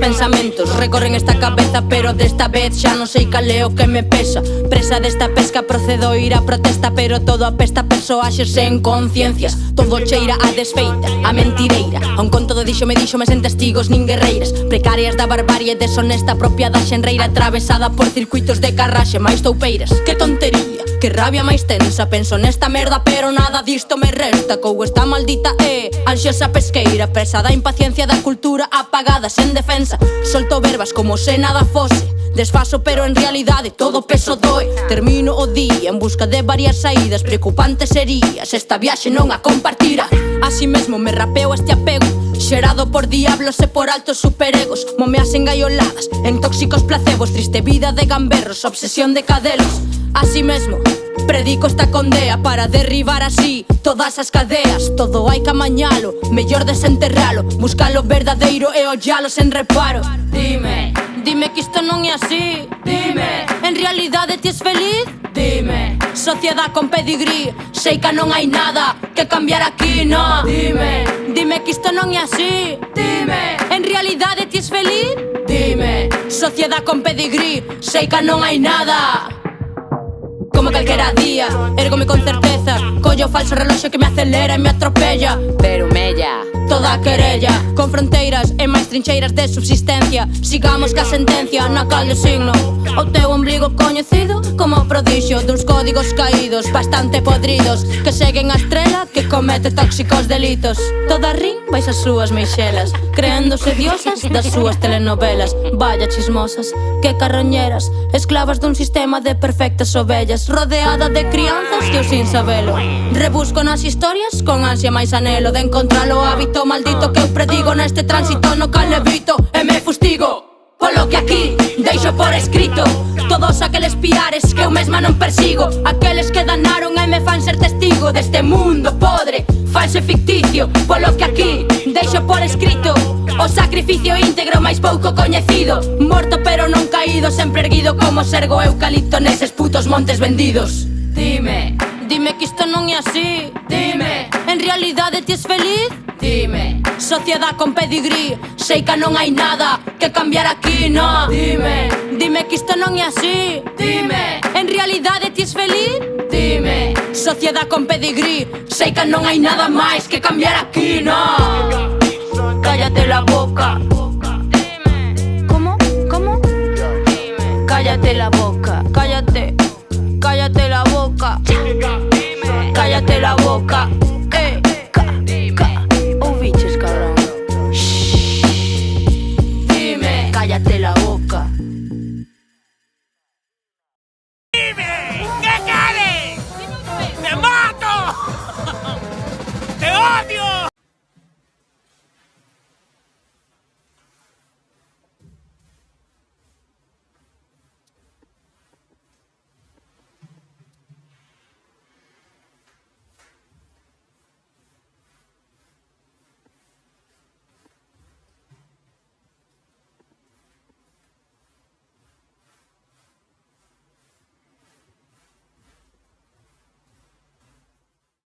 pensamentos recorren esta cabeza, pero desta vez xa non sei cal é o que me pesa. Presa desta pesca procedo ir a protesta, pero todo apesta a persoaxes sen conciencias. Todo cheira a desfeita, a mentireira. A un conto do díxome sen testigos nin guerreiras. Precarias da barbarie deshonesta, apropiada xenreira, atravesada por circuitos de carraxe máis toupeiras. Que tontería, que rabia máis tensa. Penso nesta merda pero nada disto me resta. Cou esta maldita ansiosa pesqueira, presa da impaciencia da cultura apagada sen defensa. Solto verbas como se nada fose, desfaso pero en realidade todo peso doe. Termino o día en busca de varias saídas. Preocupante sería se esta viaxe non a compartira. Así mesmo me rapeo este apego, xerado por diablos e por altos superegos. Momeas engaioladas en tóxicos placebos, triste vida de gamberros, obsesión de cadelos. Así mesmo predico esta condea para derribar así todas as cadeas. Todo hai que amañalo, mellor desenterralo, buscalo verdadeiro e ollalo sen reparo. Dime que isto non é así. Dime, en realidade ti es feliz? Dime, sociedade con pedigrí, sei que non hai nada que cambiar aquí, no. Dime que isto non é así. Dime, en realidade ti es feliz? Dime, sociedade con pedigrí, sei que non hai nada. Como calquera día, érgome con certeza, collo o falso reloxo que me acelera e me atropella. Pero mella toda a querella, con fronteiras e máis trincheiras de subsistencia. Sigamos ca sentencia na cal de signo o teu ombligo coñecido como prodixio duns códigos caídos bastante podridos, que seguen a estrela que comete tóxicos delitos. Toda rin vais as súas meixelas, creéndose diosas das súas telenovelas. Vaya chismosas, que carroñeras, esclavas dun sistema de perfectas ovellas, rodeada de crianzas que eu sin sabelo. Rebusco nas historias con ansia máis anelo de encontrar o hábito maldito que eu predigo neste tránsito no cal levito e me fustigo. Polo que aquí deixo por escrito todos aqueles piares que eu mesma non persigo, aqueles que danaron e me fan ser testigo deste mundo podre, falso e ficticio. Polo que aquí deixo por escrito o sacrificio íntegro máis pouco coñecido, morto pero non caído, sempre erguido como sergo eucalipto neses putos montes vendidos. Dime que isto non é así. Dime, en realidade ti es feliz? Dime, sociedade con pedigrí, sei que non hai nada que cambiar aquí, no. Dime que isto non é así. Dime, en realidade ti es feliz? Dime, sociedade con pedigrí, sei que non hai nada máis que cambiar aquí, no. Cállate la boca. ¿Cómo? Cállate la boca. Cállate la boca. Cállate la boca.